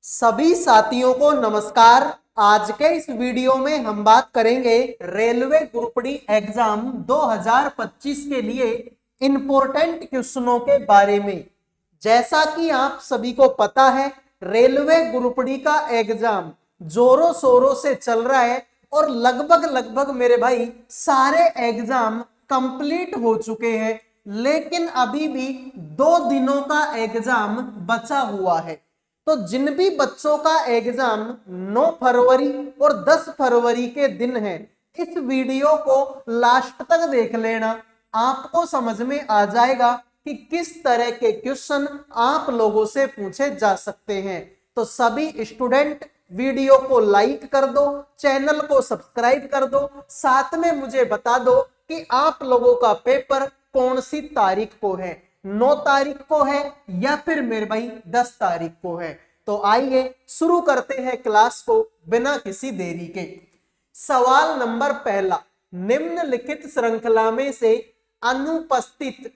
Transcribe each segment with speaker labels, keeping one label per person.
Speaker 1: सभी साथियों को नमस्कार। आज के इस वीडियो में हम बात करेंगे रेलवे ग्रुप डी एग्जाम 2025 के लिए इंपॉर्टेंट क्वेश्चनों के बारे में। जैसा कि आप सभी को पता है, रेलवे ग्रुप डी का एग्जाम जोरों शोरों से चल रहा है और लगभग मेरे भाई सारे एग्जाम कंप्लीट हो चुके हैं, लेकिन अभी भी 2 दिनों का एग्जाम बचा हुआ है। तो जिन भी बच्चों का एग्जाम 9 फरवरी और 10 फरवरी के दिन है, इस वीडियो को लास्ट तक देख लेना। आपको समझ में आ जाएगा कि किस तरह के क्वेश्चन आप लोगों से पूछे जा सकते हैं। तो सभी स्टूडेंट वीडियो को लाइक कर दो, चैनल को सब्सक्राइब कर दो, साथ में मुझे बता दो कि आप लोगों का पेपर कौन सी तारीख को है, 9 तारीख को है या फिर मेरे भाई 10 तारीख को है। तो आइए शुरू करते हैं क्लास को बिना किसी देरी के। सवाल नंबर पहला, निम्नलिखित श्रृंखला में से अनुपस्थित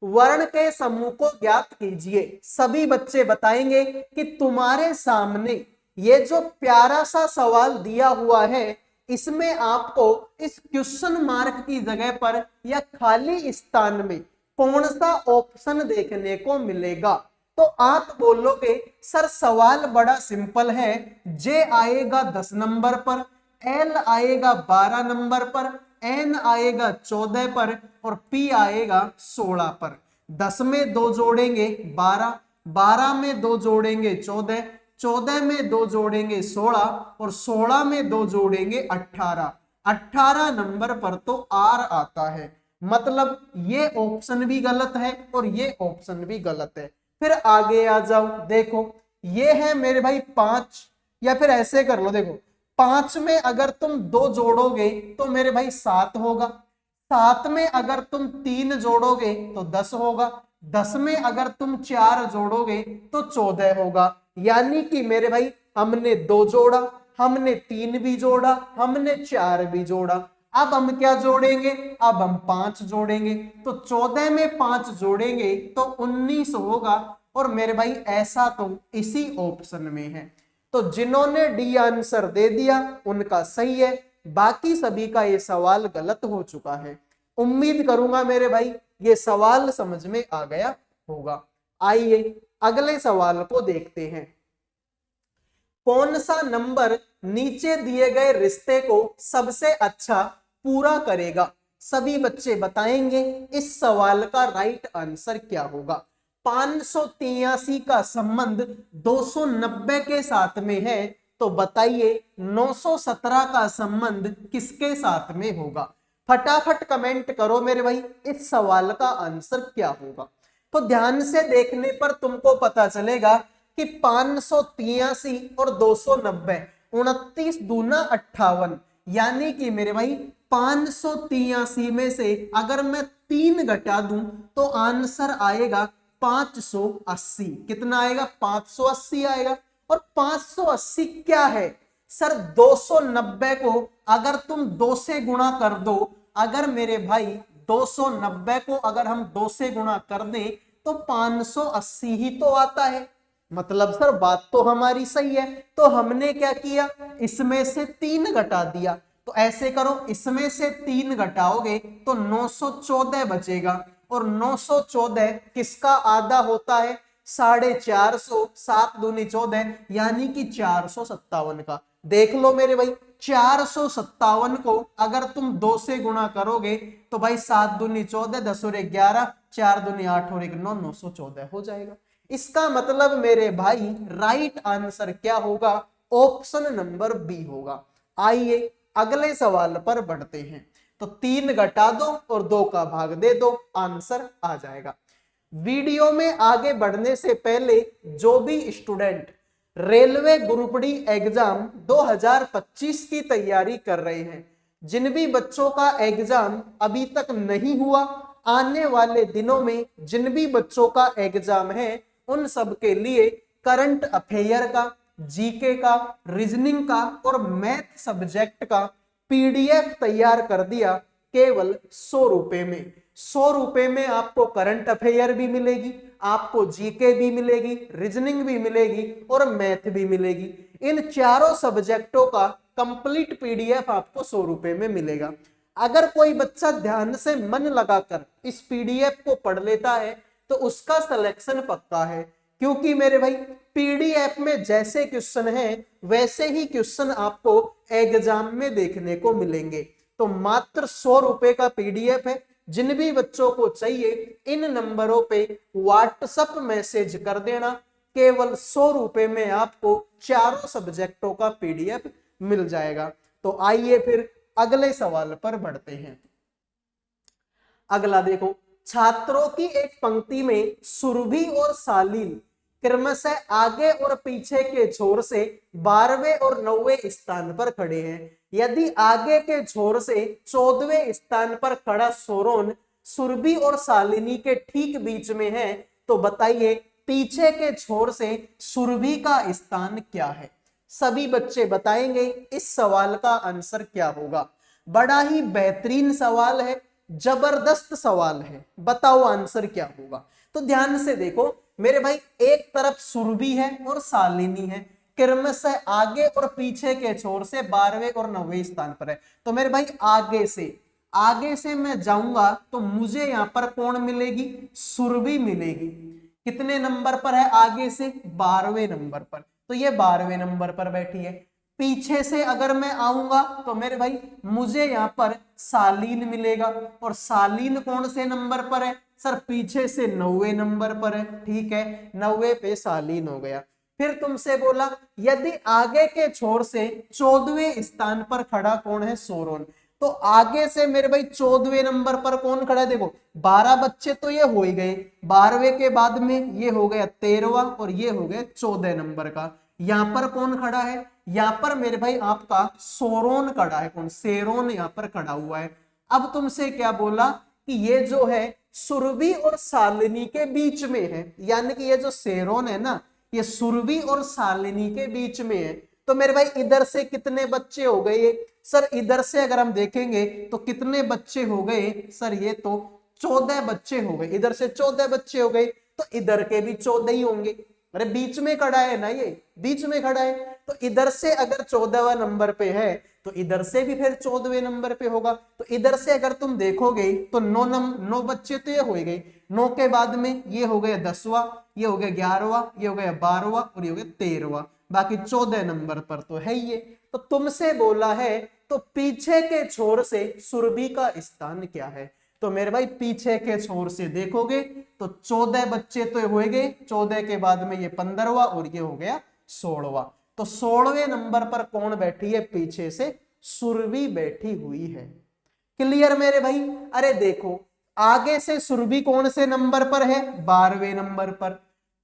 Speaker 1: वर्ण के समूह को ज्ञात कीजिए। सभी बच्चे बताएंगे कि तुम्हारे सामने ये जो प्यारा सा सवाल दिया हुआ है, इसमें आपको इस क्वेश्चन मार्क की जगह पर या खाली स्थान में कौन सा ऑप्शन देखने को मिलेगा। तो आप बोलोगे सर सवाल बड़ा सिंपल है, जे आएगा 10 नंबर पर, एल आएगा 12 नंबर पर, एन आएगा 14 पर और पी आएगा 16 पर। 10 में 2 जोड़ेंगे 12, 12 में 2 जोड़ेंगे 14, 14 में 2 जोड़ेंगे 16 और 16 में 2 जोड़ेंगे 18। 18 नंबर पर तो आर आता है, मतलब ये ऑप्शन भी गलत है और ये ऑप्शन भी गलत है। फिर आगे आ जाओ, देखो ये है मेरे भाई 5, या फिर ऐसे कर लो, देखो 5 में अगर तुम 2 जोड़ोगे तो मेरे भाई 7 होगा, 7 में अगर तुम 3 जोड़ोगे तो 10 होगा, 10 में अगर तुम 4 जोड़ोगे तो 14 होगा। यानी कि मेरे भाई हमने 2 जोड़ा, हमने 3 भी जोड़ा, हमने 4 भी जोड़ा। अब हम क्या जोड़ेंगे, अब हम 5 जोड़ेंगे। तो 14 में 5 जोड़ेंगे तो 19 होगा और मेरे भाई ऐसा तो इसी ऑप्शन में है। तो जिन्होंने डी आंसर दे दिया उनका सही है, बाकी सभी का ये सवाल गलत हो चुका है। उम्मीद करूंगा मेरे भाई ये सवाल समझ में आ गया होगा। आइए अगले सवाल को देखते हैं। कौन सा नंबर नीचे दिए गए रिश्ते को सबसे अच्छा पूरा करेगा। सभी बच्चे बताएंगे इस सवाल का राइट आंसर क्या होगा। 583 का संबंध 290 के साथ में है, तो बताइए 917 का संबंध किसके साथ में होगा। फटाफट कमेंट करो मेरे भाई, इस सवाल का आंसर क्या होगा। तो ध्यान से देखने पर तुमको पता चलेगा कि 583 और 290, 29 दूना 58, यानी कि मेरे भाई 583 में से अगर मैं 3 घटा दूं तो आंसर आएगा 580। कितना आएगा, 580 आएगा। और 580 क्या है सर, 290 को अगर तुम 2 से गुणा कर दो, अगर मेरे भाई 290 को अगर हम 2 से गुणा कर दें तो 580 ही तो आता है। मतलब सर बात तो हमारी सही है। तो हमने क्या किया, इसमें से 3 घटा दिया। तो ऐसे करो, इसमें से 3 घटाओगे तो 914 बचेगा और 914 किसका आधा होता है, 450, 7 दूनी 14, यानी कि 457 का। देख लो मेरे भाई 457 को अगर तुम 2 से गुणा करोगे तो भाई 7 दूनी 14, 10 और 11, 4 दूनी 8 और 1 9, 914 हो जाएगा। इसका मतलब मेरे भाई राइट आंसर क्या होगा, ऑप्शन नंबर बी होगा। आइए अगले सवाल पर बढ़ते हैं। तो 3 घटा दो और 2 का भाग दे दो, आंसर आ जाएगा। वीडियो में आगे बढ़ने से पहले जो भी student railway group D exam 2025 की तैयारी कर रहे हैं, जिन भी बच्चों का एग्जाम अभी तक नहीं हुआ, आने वाले दिनों में जिन भी बच्चों का एग्जाम है, उन सब के लिए करंट अफेयर का, जीके का, रीजनिंग का और मैथ सब्जेक्ट का पीडीएफ तैयार कर दिया केवल 100 रुपए में। 100 रुपए में आपको करंट अफेयर भी मिलेगी, आपको जीके भी मिलेगी, रीजनिंग भी मिलेगी और मैथ भी मिलेगी। इन चारों सब्जेक्टों का कंप्लीट पीडीएफ आपको 100 रुपए में मिलेगा। अगर कोई बच्चा ध्यान से मन लगाकर इस पीडीएफ को पढ़ लेता है तो उसका सिलेक्शन पक्का है, क्योंकि मेरे भाई पीडीएफ में जैसे क्वेश्चन है वैसे ही क्वेश्चन आपको एग्जाम में देखने को मिलेंगे। तो मात्र 100 रुपए का पीडीएफ है। जिन भी बच्चों को चाहिए इन नंबरों पे व्हाट्सएप मैसेज कर देना। केवल 100 रुपए में आपको चारों सब्जेक्टों का पीडीएफ मिल जाएगा। तो आइए फिर अगले सवाल पर बढ़ते हैं। अगला देखो, छात्रों की एक पंक्ति में सुरभि और सालीन क्रमशः आगे और पीछे के छोर से 12वें और 9वें स्थान पर खड़े हैं। यदि आगे के छोर से 14वें स्थान पर खड़ा सोरोन सुरभि और शालिनी के ठीक बीच में है, तो बताइए पीछे के छोर से सुरभि का स्थान क्या है। सभी बच्चे बताएंगे इस सवाल का आंसर क्या होगा। बड़ा ही बेहतरीन सवाल है, जबरदस्त सवाल है, बताओ आंसर क्या होगा। तो ध्यान से देखो मेरे भाई, एक तरफ सुरभि है और शालिनी है, क्रमशः आगे और पीछे के छोर से 12वें और 9वें स्थान पर है। तो मेरे भाई आगे से मैं जाऊंगा तो मुझे यहाँ पर कौन मिलेगी, सुरभि मिलेगी। कितने नंबर पर है आगे से, 12वें नंबर पर, तो ये 12वें नंबर पर बैठी है। पीछे से अगर मैं आऊंगा तो मेरे भाई मुझे यहाँ पर शालीन मिलेगा, और शालीन कौन से नंबर पर है सर, पीछे से 9वें नंबर पर है। ठीक है, 9वें पे शालीन हो गया। फिर तुमसे बोला यदि आगे के छोर से 14वें स्थान पर खड़ा कौन है, सोरोन, तो आगे से मेरे भाई 14वें नंबर पर कौन खड़ा है, देखो 12 बच्चे तो ये हो ही गए, 12वें के बाद में ये हो गया 13वां और ये हो गया 14 नंबर का। यहाँ पर कौन खड़ा है, यहाँ पर मेरे भाई आपका सोरोन खड़ा है, कौन, सेरोन यहाँ पर खड़ा हुआ है। अब तुमसे क्या बोला कि ये जो है सुरभि और शालिनी के बीच में है, यानी कि ये जो सेरोन है ना, ये सुरभि और शालिनी के बीच में है। तो मेरे भाई इधर से कितने बच्चे हो गए सर, इधर से अगर हम देखेंगे तो कितने बच्चे हो गए सर, ये तो 14 बच्चे हो गए। इधर से 14 बच्चे हो गए तो इधर के भी 14 ही होंगे। अरे बीच में खड़ा है ना, ये बीच में खड़ा है, तो इधर से अगर 14वां नंबर पे है तो इधर से भी फिर 14वें नंबर पे होगा। तो इधर से अगर तुम देखोगे तो 9 बच्चे तो ये हो गए, 9 के बाद में ये हो गया 10वां, ये हो गया 11वां, ये हो गया 12वां और ये हो गया 13वां, बाकी 14 नंबर पर तो है ये। तो तुमसे बोला है तो पीछे के छोर से सुरभि का स्थान क्या है। तो मेरे भाई पीछे के छोर से देखोगे तो 14 बच्चे तो हो गए, 14 के बाद में ये 15वां और ये हो गया 16वां। तो 16वें नंबर पर कौन बैठी है, पीछे से सुरभि बैठी हुई है। क्लियर मेरे भाई। अरे देखो आगे से सुरभि कौन से नंबर पर है, 12वें नंबर पर,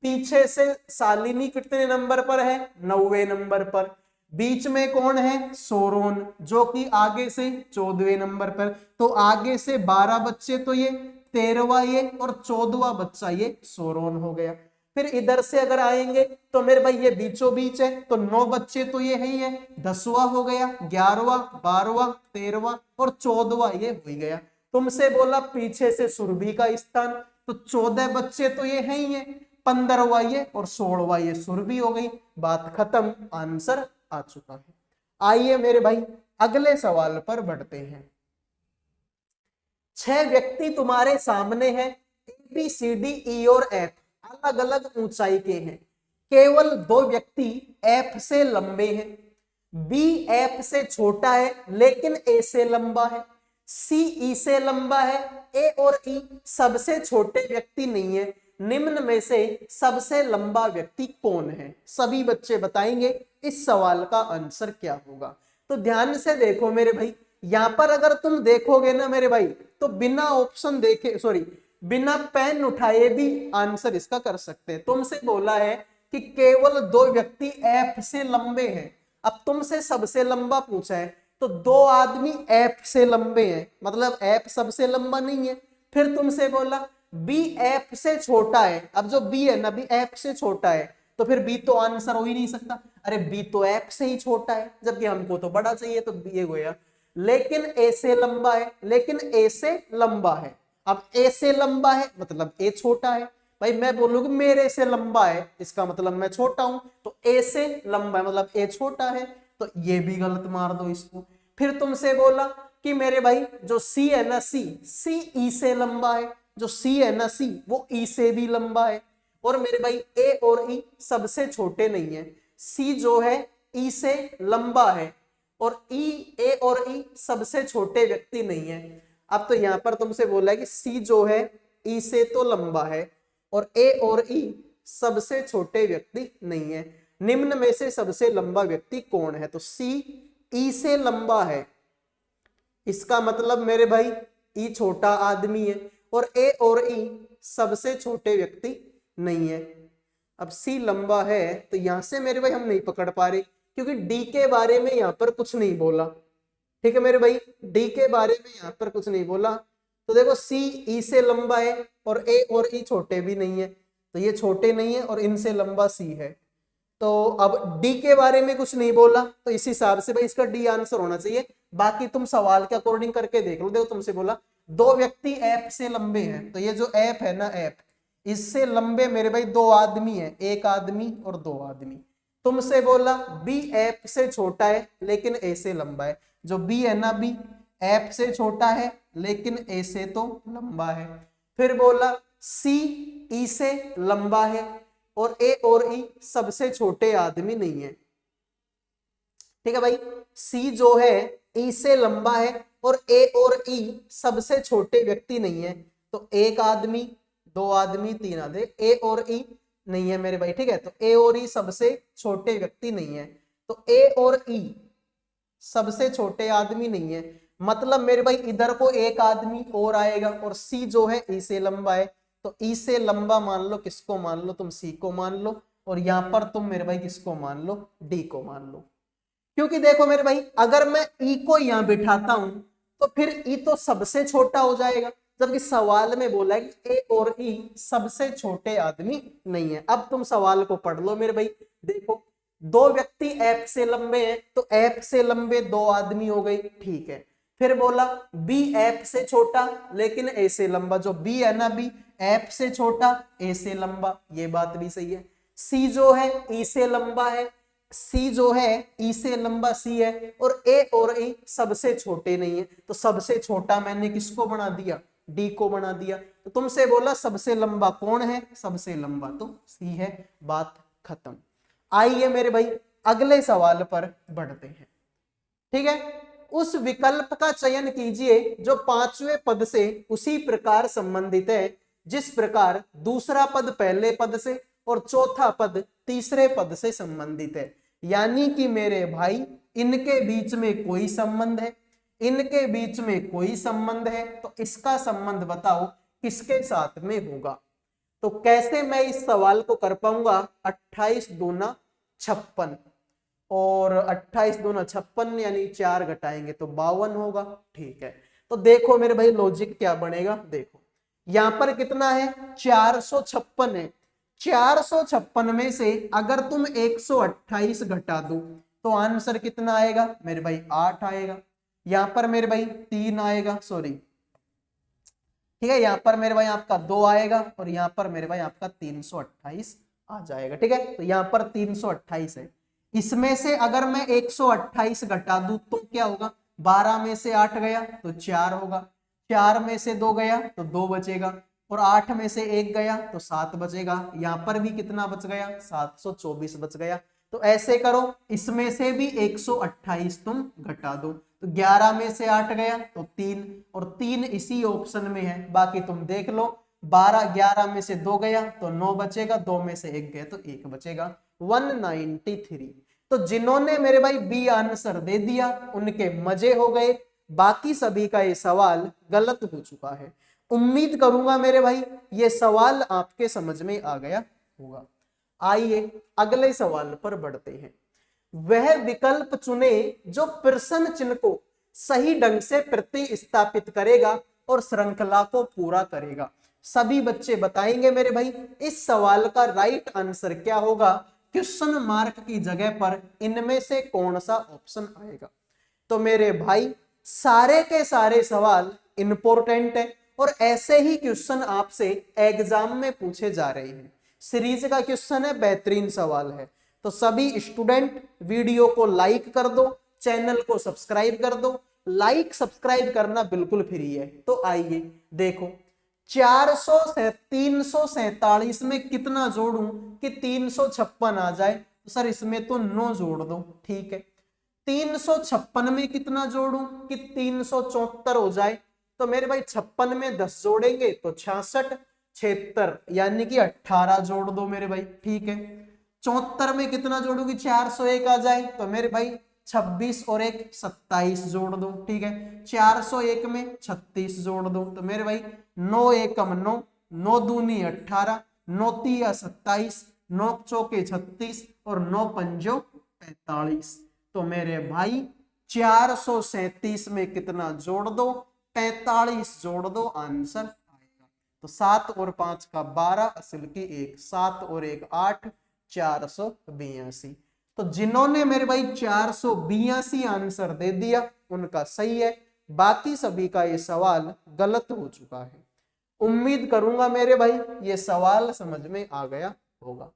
Speaker 1: पीछे से शालिनी कितने नंबर पर है, 9वें नंबर पर, बीच में कौन है, सोरोन जो कि आगे से 14वें नंबर पर। तो आगे से 12 बच्चे तो ये 13वां ये और 14वां बच्चा ये सोरोन हो गया। फिर इधर से अगर आएंगे तो मेरे भाई ये बीचों बीच है, तो 9 बच्चे तो ये है ही है, 10वां हो गया, 11वां, 12वां, 13वां और 14वां ये हो ही गया। तुमसे बोला पीछे से सुरभि का स्थान, तो 14 बच्चे तो ये है ही है, 15वां ये और 16वां ये सुरभि हो गई। बात खत्म, आंसर आ चुका है। आइए मेरे भाई अगले सवाल पर बढ़ते हैं। 6 व्यक्ति तुम्हारे सामने हैं, ABCDE और F अलग अलग ऊंचाई के हैं। केवल 2 व्यक्ति F से लंबे हैं, B F से छोटा है लेकिन A से लंबा है, C E से लंबा है, A और E सबसे छोटे व्यक्ति नहीं है। निम्न में से सबसे लंबा व्यक्ति कौन है। सभी बच्चे बताएंगे इस सवाल का आंसर क्या होगा। तो ध्यान से देखो मेरे भाई, यहां पर अगर तुम देखोगे ना मेरे भाई, तो बिना ऑप्शन देखे, सॉरी बिना पेन उठाए भी आंसर इसका कर सकते हैं। तुमसे बोला है कि केवल 2 व्यक्ति F से लंबे हैं। अब तुमसे सबसे लंबा पूछा है, तो 2 आदमी F से लंबे हैं, मतलब F सबसे लंबा नहीं है। फिर तुमसे बोला B F से छोटा है, अब जो B है ना, B F से छोटा है, तो फिर B तो आंसर हो ही नहीं सकता। अरे B तो F से ही छोटा है, जबकि हमको तो बड़ा चाहिए, तो B ये गया। लेकिन A से लंबा है, लेकिन A से लंबा है। अब ए से लंबा है मतलब ए छोटा है। भाई मैं बोलूंगी मेरे से लंबा है, इसका मतलब मैं छोटा हूं, तो ए से लंबा है मतलब ए छोटा है, तो ये भी गलत मार दो इसको। फिर तुमसे बोला कि मेरे भाई जो सी है ना, सी ई से लंबा है, जो सी है ना सी वो ई से भी लंबा है। और मेरे भाई ए और ई सबसे छोटे नहीं है, सी जो है ई से लंबा है और ई, ए और ई सबसे छोटे व्यक्ति नहीं है। अब तो यहां पर तुमसे बोला है कि सी जो है ई से तो लंबा है और ए और ई सबसे छोटे व्यक्ति नहीं है, निम्न में से सबसे लंबा व्यक्ति कौन है? तो सी ई से लंबा है, इसका मतलब मेरे भाई ई छोटा आदमी है और ए और ई सबसे छोटे व्यक्ति नहीं है। अब सी लंबा है तो यहां से मेरे भाई हम नहीं पकड़ पा रहे क्योंकि डी के बारे में यहां पर कुछ नहीं बोला। ठीक है मेरे भाई, डी के बारे में यहां पर कुछ नहीं बोला। तो देखो सी ई से लंबा है और ए और ई छोटे भी नहीं है, तो ये छोटे नहीं है और इनसे लंबा सी है। तो अब डी के बारे में कुछ नहीं बोला तो इस हिसाब से भाई इसका डी आंसर होना चाहिए। बाकी तुम सवाल के अकॉर्डिंग करके देख लो। देखो तुमसे बोला दो व्यक्ति ऐप से लंबे हैं, तो ये जो ऐप है ना ऐप, इससे लंबे मेरे भाई दो आदमी है, एक आदमी और दो आदमी। तुमसे बोला बी ऐप से छोटा है लेकिन ए से लंबा है, जो बी है ना बी ऐप से छोटा है लेकिन ए से तो लंबा है। फिर बोला सी ई से लंबा है और ए और ई सबसे छोटे आदमी नहीं है। ठीक है भाई, सी जो है ई से लंबा है और ए और ई सबसे छोटे व्यक्ति नहीं है, तो एक आदमी, दो आदमी, तीन आदमी, ए और ई नहीं है मेरे भाई। ठीक है, तो ए और ई सबसे छोटे व्यक्ति नहीं है, तो ए और ई सबसे छोटे आदमी नहीं है, मतलब मेरे भाई इधर को एक आदमी और आएगा और सी जो है ई से लंबा है, तो ई से लंबा मान लो किसको मान लो, तुम सी को मान लो और यहां पर तुम मेरे भाई किसको मान लो, डी को मान लो। क्योंकि देखो मेरे भाई अगर मैं ई को यहां बिठाता हूं तो फिर ई तो सबसे छोटा हो जाएगा, जबकि सवाल में बोला है कि ए और ई सबसे छोटे आदमी नहीं है। अब तुम सवाल को पढ़ लो मेरे भाई। देखो दो व्यक्ति ऐप से लंबे हैं, तो ऐप से लंबे दो आदमी हो गए, ठीक है। फिर बोला बी ऐप से छोटा लेकिन ए से लंबा, जो बी है ना बी ऐप से छोटा ए से लंबा, ये बात भी सही है। सी जो है ई से लंबा है, सी जो है ई से लंबा सी है और ए और ई सबसे छोटे नहीं है, तो सबसे छोटा मैंने किसको बना दिया, डी को बना दिया। तो तुमसे बोला सबसे लंबा कौन है, सबसे लंबा तो सी है, बात खत्म। आइए मेरे भाई अगले सवाल पर बढ़ते हैं। ठीक है, उस विकल्प का चयन कीजिए जो पांचवें पद से उसी प्रकार संबंधित है जिस प्रकार दूसरा पद पहले पद से और चौथा पद तीसरे पद से संबंधित है। यानी कि मेरे भाई इनके बीच में कोई संबंध है, इनके बीच में कोई संबंध है, तो इसका संबंध बताओ किसके साथ में होगा। तो कैसे मैं इस सवाल को कर पाऊंगा, 28 दूना 56 और 28 दूना 56 यानी 4 घटाएंगे तो 52 होगा। ठीक है, तो देखो मेरे भाई लॉजिक क्या बनेगा। देखो यहां पर कितना है, 456 है, 456 में से अगर तुम 128 घटा दो तो आंसर कितना आएगा मेरे भाई, 8 आएगा। यहां पर मेरे भाई 3 आएगा, सॉरी, ठीक है, यहां पर मेरे भाई आपका 2 आएगा और यहां पर मेरे भाई आपका 328 आ जाएगा। ठीक है, तो यहां पर 328 है, इसमें से अगर मैं 128 घटा दूं तो क्या होगा, 12 में से 8 गया तो 4 होगा, 4 में से 2 गया तो 2 बचेगा और 8 में से 1 गया तो 7 बचेगा। यहां पर भी कितना बच गया, 724 बच गया। तो ऐसे करो, इसमें से भी 128 तुम घटा दो, तो 11 में से 8 गया तो 3 और 3 इसी ऑप्शन में है। बाकी तुम देख लो, 12 11 में से 2 गया तो 9 बचेगा, 2 में से 1 गया तो 1 बचेगा, 193। तो जिन्होंने मेरे भाई बी आंसर दे दिया उनके मजे हो गए, बाकी सभी का ये सवाल गलत हो चुका है। उम्मीद करूंगा मेरे भाई ये सवाल आपके समझ में आ गया होगा। आइए अगले सवाल पर बढ़ते हैं। वह विकल्प चुने जो प्रश्न चिन्ह को सही ढंग से प्रतिस्थापित करेगा और श्रृंखला को पूरा करेगा। सभी बच्चे बताएंगे मेरे भाई इस सवाल का राइट आंसर क्या होगा, क्वेश्चन मार्क की जगह पर इनमें से कौन सा ऑप्शन आएगा। तो मेरे भाई सारे के सारे सवाल इंपॉर्टेंट है और ऐसे ही क्वेश्चन आपसे एग्जाम में पूछे जा रहे हैं। सीरीज का क्वेश्चन है, बेहतरीन सवाल है। तो सभी स्टूडेंट वीडियो को लाइक कर दो, चैनल को सब्सक्राइब कर दो। लाइक सब्सक्राइब करना बिल्कुल फ्री है। तो आइए देखो, 400 से 347 में कितना जोड़ूं कि 356 आ जाए? तो सर इसमें तो 9 जोड़ दो, ठीक है। 356 में कितना जोड़ूं कि 374 हो जाए? तो मेरे भाई 56 में 10 जोड़ेंगे तो 66, 76 यानी कि 18 जोड़ दो मेरे भाई, ठीक है। 74 में कितना जोड़ू कि 401 आ जाए? तो मेरे भाई 26 और 1 27 जोड़ दो, ठीक है। 401 में 36 जोड़ दो, तो मेरे भाई 9 एकम 9, 9 दूनी 18, 9 तिया 27, 9 चौके 36 और 9 पंजो 45। तो मेरे भाई 437 में कितना जोड़ दो? 45 जोड़ दो, आंसर आएगा। तो 7 और 5 का 12, असल की 1, 7 और 1 8, 482। तो जिन्होंने मेरे भाई 482 आंसर दे दिया उनका सही है, बाकी सभी का ये सवाल गलत हो चुका है। उम्मीद करूंगा मेरे भाई ये सवाल समझ में आ गया होगा।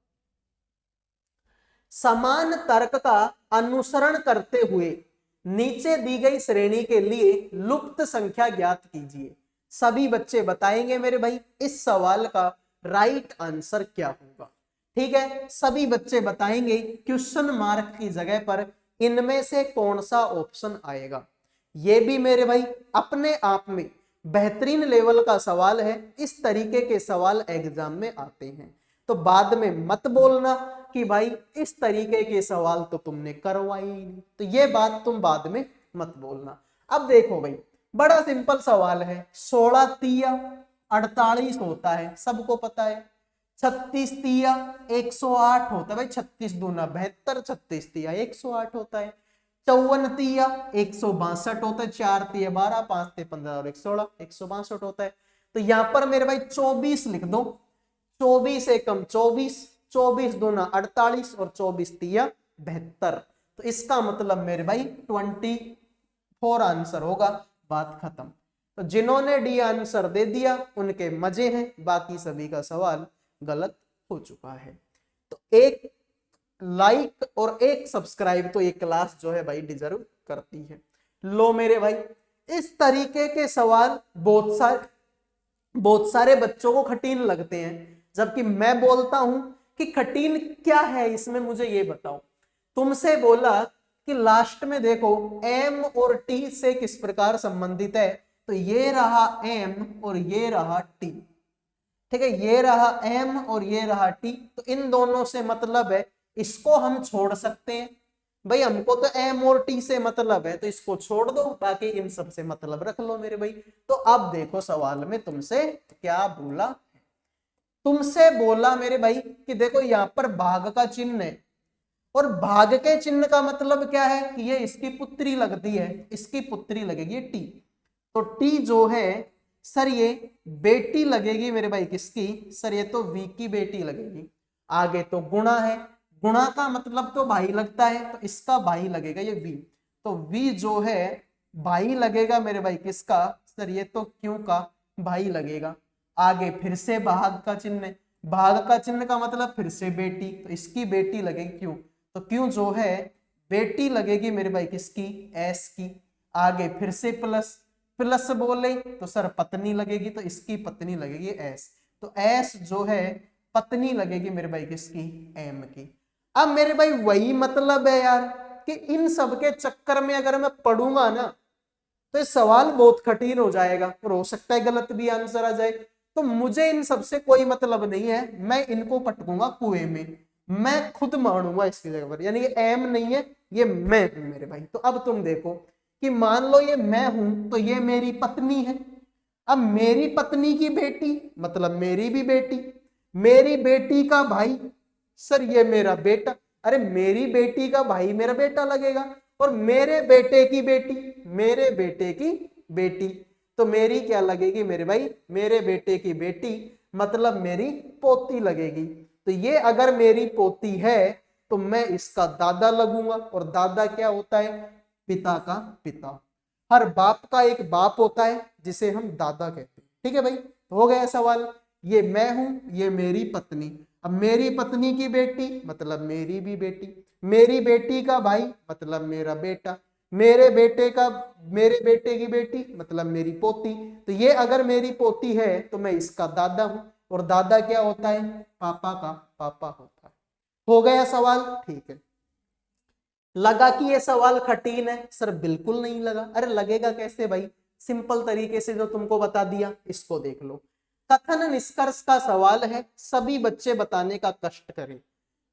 Speaker 1: समान तर्क का अनुसरण करते हुए नीचे दी गई श्रेणी के लिए लुप्त संख्या ज्ञात कीजिए। सभी बच्चे बताएंगे मेरे भाई इस सवाल का राइट आंसर क्या होगा, ठीक है। सभी बच्चे बताएंगे क्वेश्चन मार्क की जगह पर इनमें से कौन सा ऑप्शन आएगा। ये भी मेरे भाई अपने आप में बेहतरीन लेवल का सवाल है। इस तरीके के सवाल एग्जाम में आते हैं, तो बाद में मत बोलना कि भाई इस तरीके के सवाल तो तुमने करवाई नहीं, तो ये बात तुम बाद में मत बोलना। अब देखो भाई, बड़ा सिंपल सवाल है। 16 तिया 48 होता है, सबको पता है। 36 तिया 108 होता है भाई, 36 दूना 72, 36 तिया 108 होता है। 54 तिया 162 होता है, 4 तिया 12, 5 तिया 15 और 116, 162 होता है। तो यहाँ पर मेरे भाई 24 लिख दो, 24 एकम 24, 24 दूना 48 और 24 तिया 72। तो इसका मतलब मेरे भाई 24 आंसर होगा, बात खत्म। तो जिन्होंने डी आंसर दे दिया उनके मजे हैं, बाकी सभी का सवाल गलत हो चुका है। तो एक लाइक और एक सब्सक्राइब तो ये क्लास जो है भाई डिजर्व करती है। लो मेरे भाई, इस तरीके के सवाल बहुत सारे बच्चों को कठिन लगते हैं, जबकि मैं बोलता हूं कि कठिन क्या है इसमें, मुझे ये बताओ। तुमसे बोला कि लास्ट में देखो एम और टी से किस प्रकार संबंधित है, तो ये रहा एम और ये रहा टी, ठीक है। ये रहा एम और ये रहा टी, तो इन दोनों से मतलब है, इसको हम छोड़ सकते हैं भाई। हमको तो एम और टी से मतलब है, तो इसको छोड़ दो, बाकी इन सब से मतलब रख लो मेरे भाई। तो अब देखो सवाल में तुमसे क्या बोला। तुमसे बोला मेरे भाई कि देखो यहां पर भाग का चिन्ह है, और भाग के चिन्ह का मतलब क्या है कि ये इसकी पुत्री लगती है, इसकी पुत्री लगेगी टी। तो टी जो है सर ये बेटी लगेगी मेरे भाई किसकी? सर ये तो वी की बेटी लगेगी। आगे तो गुणा है, गुणा का मतलब तो भाई लगता है, तो इसका भाई लगेगा ये वी। तो वी जो है भाई लगेगा मेरे भाई किसका? सर ये तो क्यों का भाई लगेगा। आगे फिर से भाग का चिन्ह है, भाग का चिन्ह का मतलब फिर से बेटी, तो इसकी बेटी लगेगी क्यों। तो क्यों जो है बेटी लगेगी मेरे भाई किसकी? एस की। आगे फिर से प्लस, प्लस बोले तो सर पत्नी लगेगी, तो इसकी पत्नी लगेगी एस। तो एस जो है पत्नी लगेगी मेरे भाई किसकी? एम की। अब मेरे भाई वही मतलब है यार कि इन सब के चक्कर में अगर मैं पढ़ूंगा ना तो ये सवाल बहुत कठिन हो जाएगा, और हो सकता है गलत भी आंसर आ जाए। तो मुझे इन सब से कोई मतलब नहीं है, मैं इनको पटकूंगा कुएं में, मैं खुद मारूंगा इसकी जगह पर। यानी ये एम नहीं है, ये मैं हूं मेरे भाई। तो अब तुम देखो कि मान लो ये मैं हूं, तो ये मेरी पत्नी है। अब मेरी पत्नी की बेटी मतलब मेरी भी बेटी, मेरी बेटी का भाई सर ये मेरा बेटा। अरे मेरी बेटी का भाई मेरा बेटा लगेगा, और मेरे बेटे की बेटी मेरे बेटे की बेटी, तो मेरी क्या लगेगी मेरे भाई? मेरे बेटे की बेटी मतलब मेरी पोती लगेगी। तो ये अगर मेरी पोती है तो मैं इसका दादा लगूंगा, और दादा क्या होता है? पिता का पिता। हर बाप का एक बाप होता है जिसे हम दादा कहते हैं। ठीक है भाई, हो गया सवाल। ये मैं हूं, ये मेरी पत्नी। अब मेरी पत्नी की बेटी मतलब मेरी भी बेटी, मेरी बेटी का भाई मतलब मेरा बेटा, मेरे बेटे की बेटी मतलब मेरी पोती। तो ये अगर मेरी पोती है तो मैं इसका दादा हूं, और दादा क्या होता है? पापा का पापा होता है। हो गया सवाल, ठीक है। लगा कि ये सवाल कठिन है? सर बिल्कुल नहीं लगा। अरे लगेगा कैसे भाई, सिंपल तरीके से जो तुमको बता दिया, इसको देख लो। कथन निष्कर्ष का सवाल है, सभी बच्चे बताने का कष्ट करें।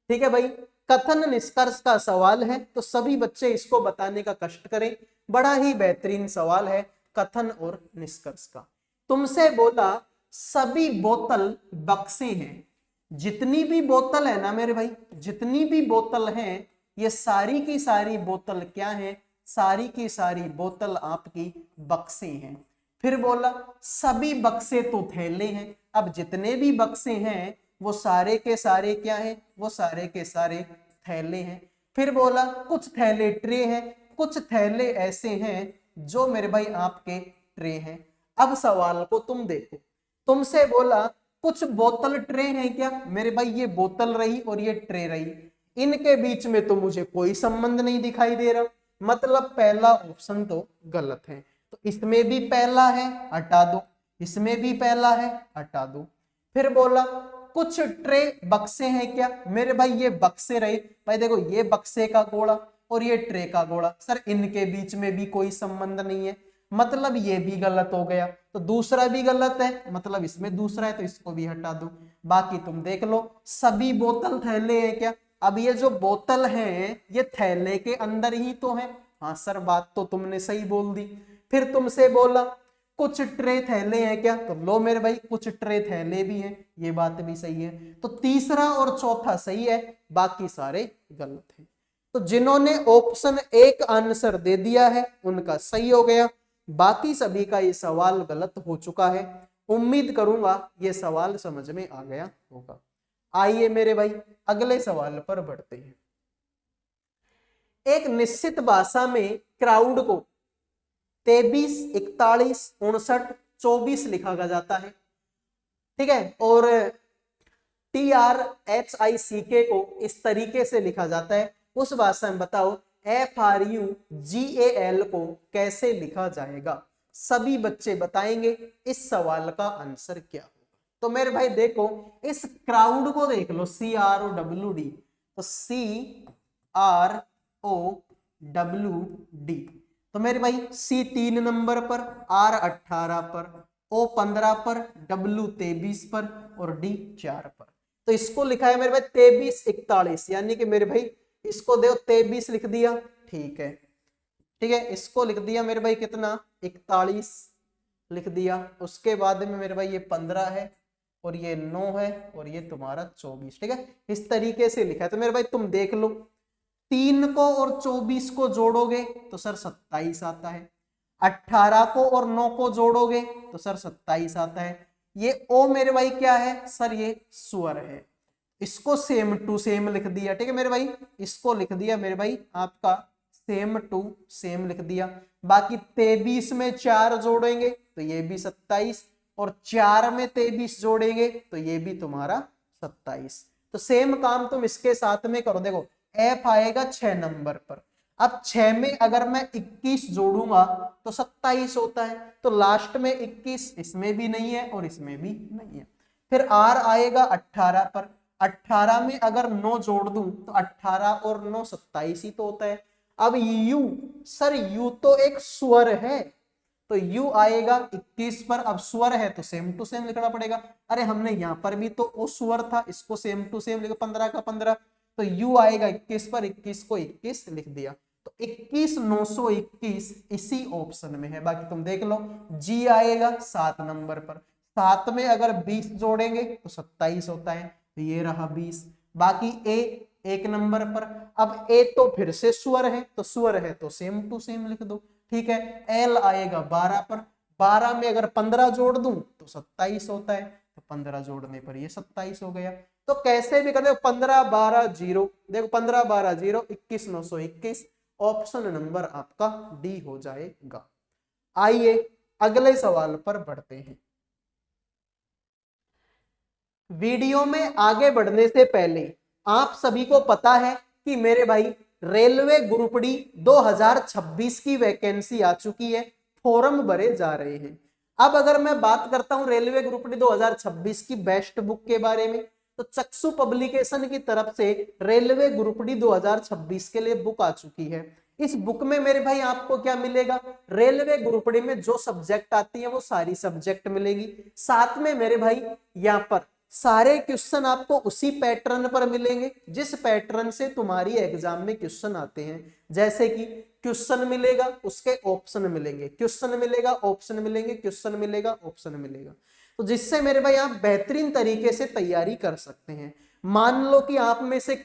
Speaker 1: ठीक है भाई, कथन निष्कर्ष का सवाल है तो सभी बच्चे इसको बताने का कष्ट करें। बड़ा ही बेहतरीन सवाल है कथन और निष्कर्ष का। तुमसे बोला सभी बोतल बक्से हैं। जितनी भी बोतल है ना मेरे भाई, जितनी भी बोतल हैं, ये सारी की सारी बोतल क्या है? सारी की सारी बोतल आपकी बक्से हैं। फिर बोला सभी बक्से तो थैले हैं। अब जितने भी बक्से हैं वो सारे के सारे क्या हैं? वो सारे के सारे थैले हैं। फिर बोला कुछ थैले ट्रे हैं, कुछ थैले ऐसे हैं जो मेरे भाई आपके ट्रे हैं। अब सवाल को तुम देखो, तुमसे बोला कुछ बोतल ट्रे हैं क्या? मेरे भाई ये बोतल रही और ये ट्रे रही, इनके बीच में तो मुझे कोई संबंध नहीं दिखाई दे रहा, मतलब पहला ऑप्शन तो गलत है। तो इसमें भी पहला है, हटा दो, इसमें भी पहला है, हटा दो। फिर बोला कुछ ट्रे बक्से हैं क्या? मेरे भाई ये बक्से रहे भाई, देखो ये बक्से का गोला और ये ट्रे का गोला, सर इनके बीच में भी कोई संबंध नहीं है, मतलब ये भी गलत हो गया। तो दूसरा भी गलत है, मतलब इसमें दूसरा है तो इसको भी हटा दो। बाकी तुम देख लो, सभी बोतल थैले हैं क्या? अब ये जो बोतल है ये थैले के अंदर ही तो है। हाँ सर बात तो तुमने सही बोल दी। फिर तुमसे बोला कुछ ट्रे थैले हैं क्या? तो लो मेरे भाई कुछ ट्रे थैले भी हैं, ये बात भी सही है। तो तीसरा और चौथा सही है, बाकी सारे गलत हैं। तो जिन्होंने ऑप्शन एक आंसर दे दिया है उनका सही हो गया, बाकी सभी का ये सवाल गलत हो चुका है। उम्मीद करूंगा ये सवाल समझ में आ गया होगा। आइए मेरे भाई अगले सवाल पर बढ़ते हैं। एक निश्चित भाषा में क्राउड को 23, 41, 59, 24 लिखा जाता है। ठीक है, और TRHICK को इस तरीके से लिखा जाता है। उस भाषा में बताओ FRUGAL को कैसे लिखा जाएगा? सभी बच्चे बताएंगे इस सवाल का आंसर क्या होगा। तो मेरे भाई देखो, इस क्राउड को देख लो, CROWD, तो CROWD, तो मेरे भाई C 3 नंबर पर, R 18 पर, O 15 पर, W 23 पर और D 4 पर। तो इसको लिखा है मेरे भाई 23, 41, यानी कि मेरे भाई इसको देखो 23 लिख दिया, ठीक है, ठीक है, इसको लिख दिया मेरे भाई कितना, 41 लिख दिया। उसके बाद में मेरे भाई ये 15 है और ये 9 है और ये तुम्हारा 24, ठीक है, इस तरीके से लिखा है। तो मेरे भाई तुम देख लो, 3 को और 24 को जोड़ोगे तो सर 27 आता है, 18 को और 9 को जोड़ोगे तो सर 27 आता है। ये ओ मेरे भाई क्या है? सर ये स्वर है, इसको सेम टू सेम लिख दिया, ठीक है मेरे भाई, इसको लिख दिया मेरे भाई आपका सेम टू सेम लिख दिया। बाकी 23 में 4 जोड़ेंगे तो ये भी 27 और 4 में 23 जोड़ेंगे तो ये भी तुम्हारा 27। तो सेम काम तुम इसके साथ में करो, देखो F आएगा 6 नंबर पर, अब 6 में अगर मैं 21 जोड़ूंगा तो 27 होता है, तो लास्ट में 21 इसमें भी नहीं है और इसमें भी नहीं है। फिर R आएगा 18 पर, 18 में अगर 9 जोड़ दूं तो 18 और 9 27 ही तो होता है। अब U, सर U तो एक स्वर है, तो U आएगा 21 पर, अब स्वर है तो सेम टू सेम लिखना पड़ेगा। अरे हमने यहाँ पर भी तो वो स्वर था, इसको सेम टू सेम लिखा, 15 का 15, तो U आएगा 21 पर, 21 को 21 लिख दिया, तो 21 921 इसी ऑप्शन में है। बाकी तुम देख लो, G आएगा 7 नंबर पर, 7 में अगर 20 जोड़ेंगे तो 27 होता है, तो ये रहा 20। बाकी A 1 नंबर पर, अब A तो फिर से स्वर है, तो स्वर है तो सेम टू सेम लिख दो, ठीक है। L आएगा 12 पर, 12 में अगर 15 जोड़ दूं तो 27 होता है, तो 15 जोड़ने पर ये 27 हो गया। तो कैसे भी कर दो, 15 12 0, देखो 15 12 0, 21 921, ऑप्शन नंबर आपका डी हो जाएगा। आइए अगले सवाल पर बढ़ते हैं। वीडियो में आगे बढ़ने से पहले आप सभी को पता है कि मेरे भाई रेलवे ग्रुप डी 2026 की वैकेंसी आ चुकी है, फॉर्म भरे जा रहे हैं। अब अगर मैं बात करता हूं रेलवे ग्रुप डी 2026 की बेस्ट बुक के बारे में, तो चक्षु पब्लिकेशन की तरफ से रेलवे ग्रुप डी 2026 के लिए बुक आ चुकी है। इस बुक में मेरे भाई आपको क्या मिलेगा, रेलवे ग्रुप डी में जो सब्जेक्ट आती है वो सारी सब्जेक्ट मिलेगी। साथ में मेरे भाई यहाँ पर सारे क्वेश्चन आपको उसी पैटर्न पर मिलेंगे जिस पैटर्न से तुम्हारी एग्जाम में क्वेश्चन आते हैं। जैसे कि क्वेश्चन मिलेगा, उसके ऑप्शन मिलेंगे, क्वेश्चन मिलेगा, ऑप्शन मिलेंगे, क्वेश्चन मिलेगा, ऑप्शन मिलेगा, तो जिससे मेरे भाई आप बेहतरीन तरीके से तैयारी कर सकते हैं। मान लो कि आप में से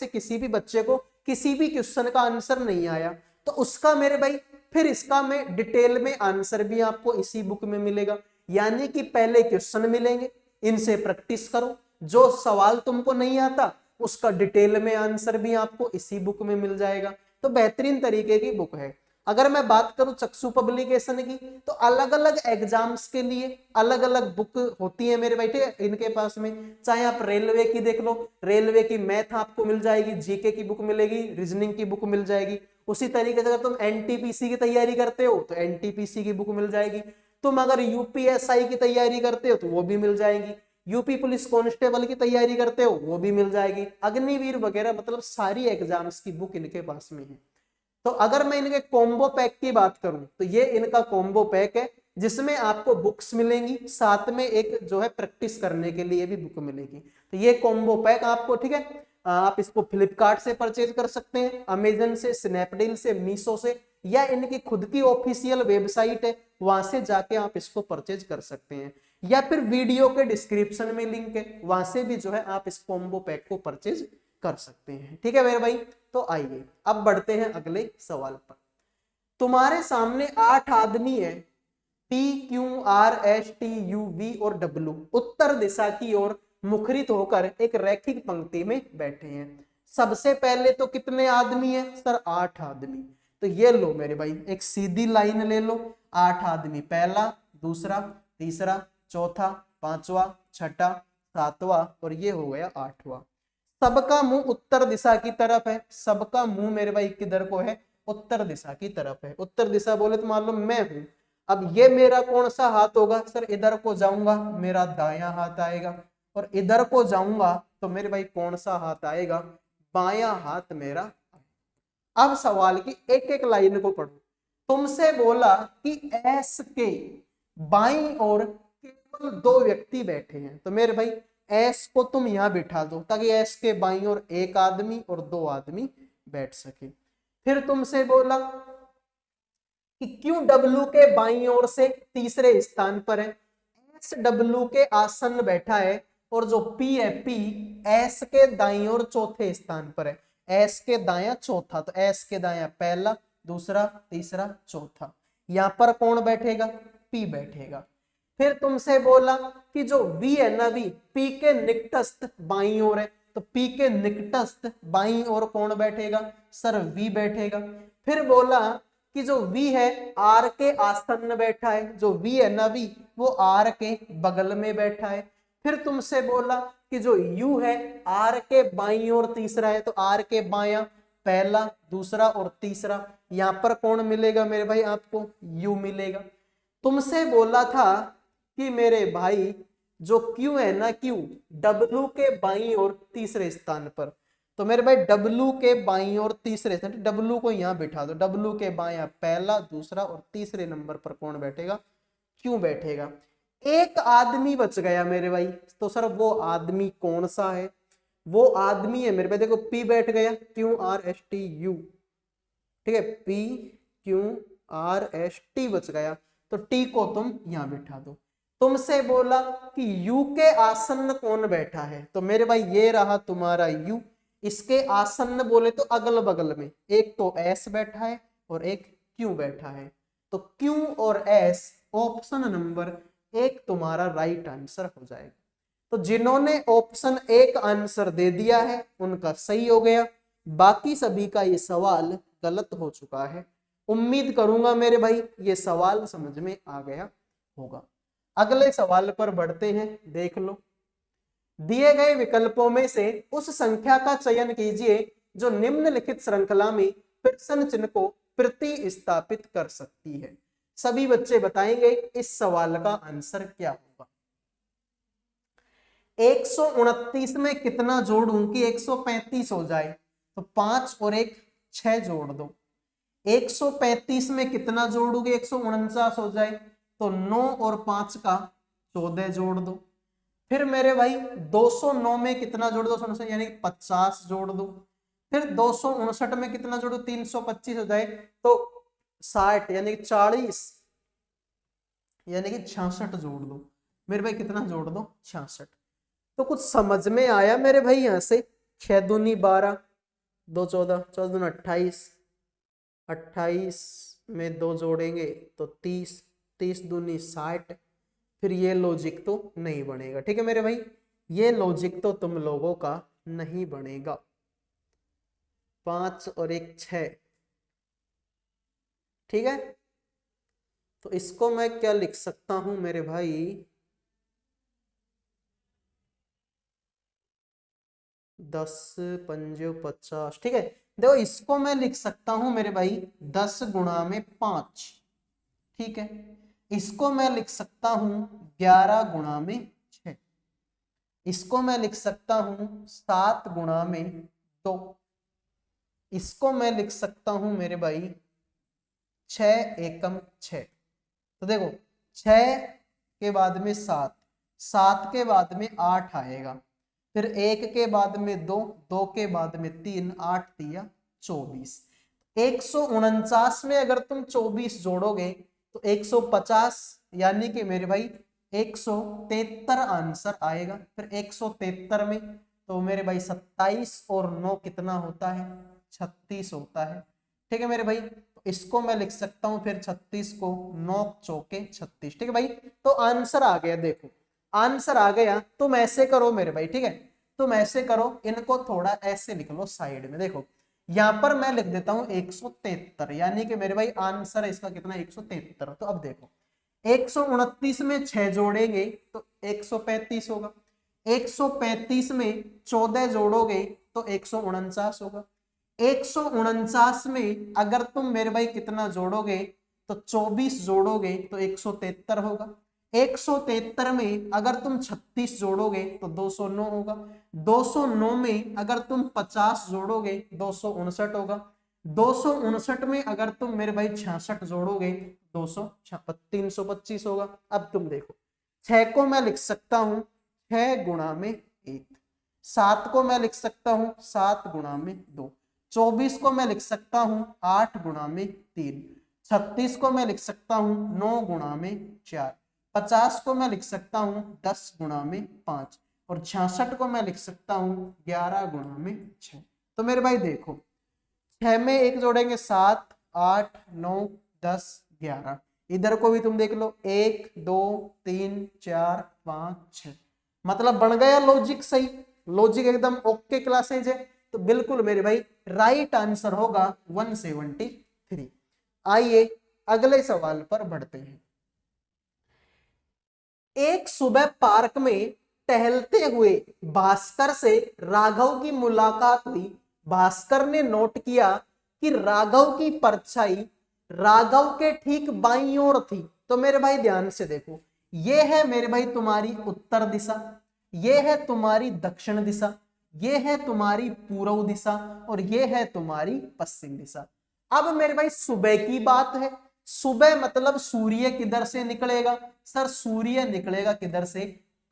Speaker 1: किसी भी बच्चे को किसी भी क्वेश्चन का आंसर नहीं आया, तो उसका मेरे भाई फिर इसका में डिटेल में आंसर भी आपको इसी बुक में मिलेगा। यानी कि पहले क्वेश्चन मिलेंगे, इनसे प्रैक्टिस करो, जो सवाल तुमको नहीं आता उसका डिटेल में आंसर भी आपको इसी बुक में मिल जाएगा। तो बेहतरीन तरीके की बुक है। अगर मैं बात करूं चक्षु पब्लिकेशन की, तो अलग अलग एग्जाम्स के लिए अलग अलग बुक होती है मेरे बेटे इनके पास में। चाहे आप रेलवे की देख लो, रेलवे की मैथ आपको मिल जाएगी, जीके की बुक मिलेगी, रीजनिंग की बुक मिल जाएगी। उसी तरीके से अगर तुम एनटीपीसी की तैयारी करते हो तो एनटीपीसी की बुक मिल जाएगी। तुम अगर यूपीएसआई की तैयारी करते हो तो वो भी मिल जाएगी। यूपी पुलिस कांस्टेबल की तैयारी करते हो वो भी मिल जाएगी। अग्निवीर वगैरह मतलब सारी एग्जाम्स की बुक इनके पास में है। तो अगर मैं इनके कॉम्बो पैक की बात करूं तो ये इनका कॉम्बो पैक है, जिसमें आपको बुक्स मिलेंगी, साथ में एक जो है प्रैक्टिस करने के लिए भी बुक मिलेगी। तो ये कॉम्बो पैक आपको, ठीक है, आप इसको फ्लिपकार्ट से परचेज कर सकते हैं, अमेजन से, स्नैपडील से, मीशो से, या इनकी खुद की ऑफिशियल वेबसाइट है वहां से जाके आप इसको परचेज कर सकते हैं, या फिर वीडियो के डिस्क्रिप्शन में लिंक है वहां से भी जो है आप इस कॉम्बो पैक को परचेज कर सकते हैं। ठीक है मेरे भाई, तो आइए अब बढ़ते हैं अगले सवाल पर। तुम्हारे सामने 8 आदमी है, P, Q, R, S, T, U, V और W उत्तर दिशा की ओर मुखरित होकर एक रैखिक पंक्ति में बैठे हैं। सबसे पहले तो कितने आदमी है सर, 8 आदमी। तो ये लो मेरे भाई एक सीधी लाइन ले लो, 8 आदमी, पहला, दूसरा, तीसरा, चौथा, पांचवा, छठा, सातवां और ये हो गया 8वां। सबका मुंह उत्तर दिशा की तरफ है, सबका मुंह मेरे भाई किधर को है, उत्तर दिशा की तरफ है। उत्तर दिशा बोले तो मान लो मैं हूं, अब ये मेरा कौन सा हाथ होगा सर, इधर को जाऊंगा मेरा दायां हाथ आएगा, और इधर को जाऊंगा तो मेरे भाई कौन सा हाथ आएगा, बायां हाथ मेरा। अब सवाल की एक एक लाइन को पढ़ो। तुमसे बोला कि एस के बाईं ओर केवल 2 व्यक्ति बैठे हैं, तो मेरे भाई एस को तुम यहां बिठा दो ताकि एस के बाईं ओर 1 आदमी और 2 आदमी बैठ सके। फिर तुमसे बोला कि क्यों डब्ल्यू के बाईं ओर से तीसरे स्थान पर है, एस डब्ल्यू के आसन बैठा है, और जो पी है पी एस के दाईं ओर चौथे स्थान पर है, एस के दाया चौथा, तो एस के दाया पहला, दूसरा, तीसरा, चौथा। यहां पर कौन बैठेगा, पी बैठेगा। फिर तुमसे बोला कि जो वी है ना, वी पी के निकटस्थ बाईं ओर है, तो पी के निकटस्थ बाईं ओर कौन बैठेगा सर, वी बैठेगा। फिर बोला कि जो वी है आर के आसन बैठा है, जो वी है ना वी वो आर के बगल में बैठा है। फिर तुमसे बोला कि जो यू है आर के बाईं ओर तीसरा है, तो आर के बायां पहला, दूसरा और तीसरा। यहां पर कौन मिलेगा मेरे भाई आपको, यू मिलेगा। तुमसे बोला था कि मेरे भाई जो क्यू है ना, क्यू डब्ल्यू के बाईं ओर तीसरे स्थान पर, तो मेरे भाई डब्ल्यू के बाईं ओर तीसरे स्थान, डब्ल्यू को यहां बिठा दो, डब्ल्यू के बायां पहला, दूसरा और तीसरे नंबर पर कौन बैठेगा, क्यू बैठेगा। एक आदमी बच गया मेरे भाई, तो सर वो आदमी कौन सा है, वो आदमी है मेरे भाई, देखो पी बैठ गया, Q R S T U, ठीक है, P Q R S T बच गया, तो टी को तुम यहां बिठा दो। तुमसे बोला कि यू के आसन कौन बैठा है, तो मेरे भाई ये रहा तुम्हारा यू, इसके आसन बोले तो अगल बगल में एक तो एस बैठा है और एक क्यू बैठा है, तो क्यू और एस ऑप्शन नंबर 1 तुम्हारा राइट आंसर हो जाएगा। तो जिन्होंने ऑप्शन 1 आंसर दे दिया है उनका सही हो गया, बाकी सभी का ये सवाल गलत हो चुका है। उम्मीद करूंगा मेरे भाई ये सवाल समझ में आ गया होगा। अगले सवाल पर बढ़ते हैं, देख लो। दिए गए विकल्पों में से उस संख्या का चयन कीजिए जो निम्नलिखित श्रृंखला में प्रश्न चिन्ह को प्रतिस्थापित कर सकती है। सभी बच्चे बताएंगे इस सवाल का आंसर क्या होगा। 129 में कितना जोड़ूं कि 135 हो जाए, तो 5 और 1 6 जोड़ दो। 135 में कितना जोड़ूंगी 149 हो जाए, तो 9 और 5 का 14 जोड़ दो। फिर मेरे भाई 209 में कितना जोड़ दो, 259 यानी 50 जोड़ दो। फिर 259 में कितना जोड़ो, 325 हो जाए, तो 60 यानी कि 40 यानी कि 66 जोड़ दो। मेरे भाई कितना जोड़ दो, 66। तो कुछ समझ में आया मेरे भाई? यहां से 6 दूनी 12, 2 14, 14 दूनी 28, 28 में 2 जोड़ेंगे तो 30, 30 दूनी 60। फिर ये लॉजिक तो नहीं बनेगा, ठीक है मेरे भाई, ये लॉजिक तो तुम लोगों का नहीं बनेगा। 5 और 1 6, ठीक है। तो इसको मैं क्या लिख सकता हूं मेरे भाई, 10 पंजे 50, ठीक है। देखो इसको मैं लिख सकता हूं मेरे भाई 10 गुणा में 5, ठीक है। इसको मैं लिख सकता हूं 11 गुणा में 6। इसको मैं लिख सकता हूं 7 गुणा में 2। इसको मैं लिख सकता हूं मेरे भाई 6 एकम 6। तो देखो 6 के बाद में 7, 7 के बाद में 8 आएगा, फिर 1 के बाद में 2, 2 के बाद में 3, 8 तिया 24। 149 में अगर तुम 24 जोड़ोगे तो 150 यानी कि मेरे भाई 173 आंसर आएगा। फिर 173 में तो मेरे भाई 27 और 9 कितना होता है, 36 होता है, ठीक है मेरे भाई। तो इसको मैं लिख सकता हूं फिर 36 को 9 चौके 36, ठीक है भाई। तो आंसर आ गया, देखो आंसर आ गया। तुम ऐसे करो मेरे भाई, ठीक है, तुम ऐसे करो, इनको थोड़ा ऐसे लिख लो साइड में। देखो यहां पर मैं लिख देता हूं 173, यानी कि मेरे भाई आंसर है इसका कितना, 173। तो अब देखो 129 में 6 जोड़ेंगे तो 135 होगा, 135 में 14 जोड़ोगे तो 149 होगा, 149 में अगर तुम मेरे भाई कितना जोड़ोगे तो 24 जोड़ोगे तो 173 होगा, 173 में अगर तुम 36 जोड़ोगे तो 209 होगा, 209 में अगर तुम 50 जोड़ोगे 259 होगा, 259 में अगर तुम मेरे भाई 66 जोड़ोगे 325 होगा। अब तुम देखो 6 को मैं लिख सकता हूं 6 गुणा में 1, 7 को मैं लिख सकता हूं 7 गुणा में 2, 24 को मैं लिख सकता हूं 8 गुणा में 3, 36 को मैं लिख सकता हूं 9 गुणा में 4, 50 को मैं लिख सकता हूं 10 गुणा में 5 और 66 को मैं लिख सकता हूं 11 गुणा में 6। तो मेरे भाई देखो 6 में 1 जोड़ेंगे 7, 8, 9, 10, 11। इधर को भी तुम देख लो 1 2 3 4 5 6, मतलब बन गया लॉजिक सही, लॉजिक एकदम ओके क्लासेज है। तो बिल्कुल मेरे भाई राइट आंसर होगा 173। आइए अगले सवाल पर बढ़ते हैं। एक सुबह पार्क में टहलते हुए भास्कर से राघव की मुलाकात हुई। भास्कर ने नोट किया कि राघव की परछाई राघव के ठीक बाईं ओर थी। तो मेरे भाई ध्यान से देखो, ये है मेरे भाई तुम्हारी उत्तर दिशा, ये है तुम्हारी दक्षिण दिशा, ये है तुम्हारी पूर्व दिशा और ये है तुम्हारी पश्चिम दिशा। अब मेरे भाई सुबह की बात है, सुबह मतलब सूर्य किधर से निकलेगा, सर सूर्य निकलेगा किधर से,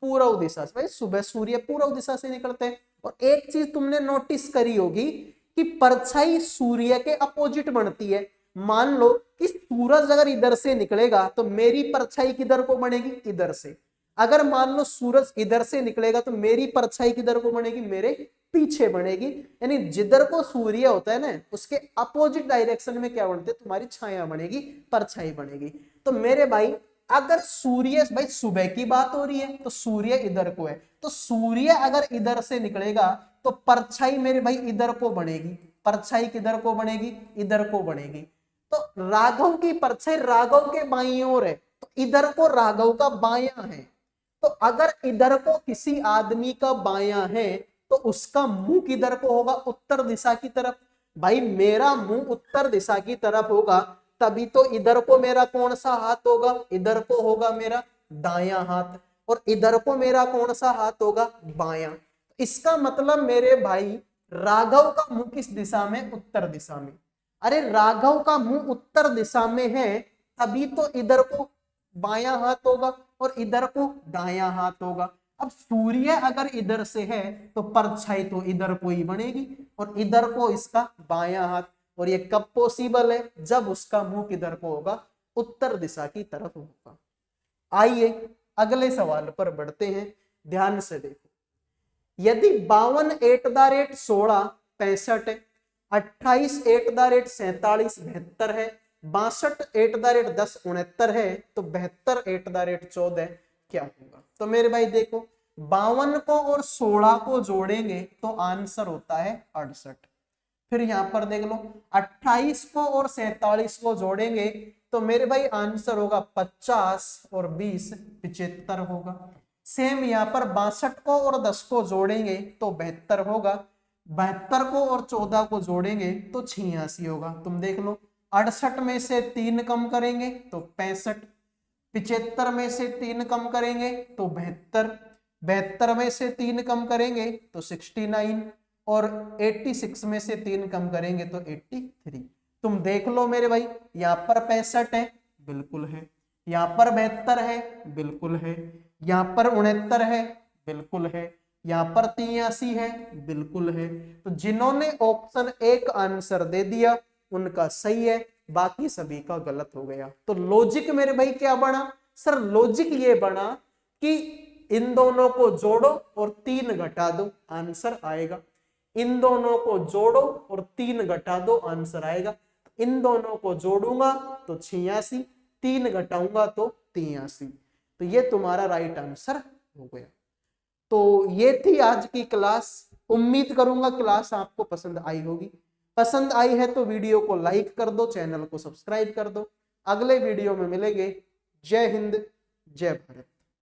Speaker 1: पूर्व दिशा से। भाई सुबह सूर्य पूर्व दिशा से निकलते हैं। और एक चीज तुमने नोटिस करी होगी कि परछाई सूर्य के अपोजिट बनती है। मान लो कि सूरज अगर इधर से निकलेगा तो मेरी परछाई किधर को बनेगी, इधर से। अगर मान लो सूरज इधर से निकलेगा तो मेरी परछाई किधर को बनेगी, मेरे पीछे बनेगी। यानी जिधर को सूर्य होता है ना उसके अपोजिट डायरेक्शन में क्या बनते, तुम्हारी छाया बनेगी, परछाई बनेगी। तो मेरे भाई अगर सूर्य, भाई सुबह की बात हो रही है तो सूर्य इधर को है, तो सूर्य अगर इधर से निकलेगा तो परछाई मेरे भाई इधर को बनेगी, परछाई किधर को बनेगी, इधर को बनेगी। तो राघव की परछाई राघव के बाईं ओर है तो इधर को राघव का बायां है। तो अगर इधर को किसी आदमी का बायां है तो उसका मुंह किधर को होगा, उत्तर दिशा की तरफ। भाई मेरा मुंह उत्तर दिशा की तरफ होगा तभी तो इधर को मेरा कौन सा हाथ होगा, इधर को होगा मेरा दायां हाथ, और इधर को मेरा कौन सा हाथ होगा, बायां। इसका मतलब मेरे भाई राघव का मुंह किस दिशा में, उत्तर दिशा में। अरे राघव का मुंह उत्तर दिशा में है तभी तो इधर को बायां हाथ होगा और इधर को दायां हाथ होगा। अब सूर्य अगर इधर से है तो परछाई तो इधर को ही बनेगी और इधर को इसका बायां हाथ। और ये कब पॉसिबल है, जब उसका मुंह किधर को होगा, उत्तर दिशा की तरफ होगा। आइए अगले सवाल पर बढ़ते हैं, ध्यान से देखो। यदि 52 @ 16 65 है, 28 @ 47 72 है, 62 @ 10 69 है, तो 72 @ 14 क्या होगा। तो मेरे भाई देखो 52 को और 16 को जोड़ेंगे तो आंसर होता है 68। फिर यहां पर देख लो 28 को और 47 को जोड़ेंगे तो मेरे भाई आंसर होगा 50 और 20 75 होगा। सेम यहाँ पर 62 को और 10 को जोड़ेंगे तो 72 होगा, 72 को और 14 को जोड़ेंगे तो 86 होगा। तुम देख लो 68 में से 3 कम करेंगे तो 65, 75 में से 3 कम करेंगे तो 72, 72 में से 3 कम करेंगे तो 69 और 86 में से 3 कम करेंगे तो 83। तुम देख लो मेरे भाई यहाँ पर 65 है, बिल्कुल है, यहाँ पर 72 है, बिल्कुल है, यहाँ पर 69 है, बिल्कुल है, यहाँ पर 83 है, बिल्कुल है। तो जिन्होंने ऑप्शन 1 आंसर दे दिया उनका सही है, बाकी सभी का गलत हो गया। तो लॉजिक मेरे भाई क्या बना, सर लॉजिक ये बना कि इन दोनों को जोड़ो और 3 घटा दो, आंसर आएगा। इन दोनों को जोड़ो और 3 घटा दो, आंसर आएगा। इन दोनों को जोड़ूंगा तो 86, 3 घटाऊंगा तो 83। तो ये तुम्हारा राइट आंसर हो गया। तो ये थी आज की क्लास। उम्मीद करूंगा क्लास आपको पसंद आई होगी। पसंद आई है तो वीडियो को लाइक कर दो, चैनल को सब्सक्राइब कर दो। अगले वीडियो में मिलेंगे। जय हिंद, जय भारत।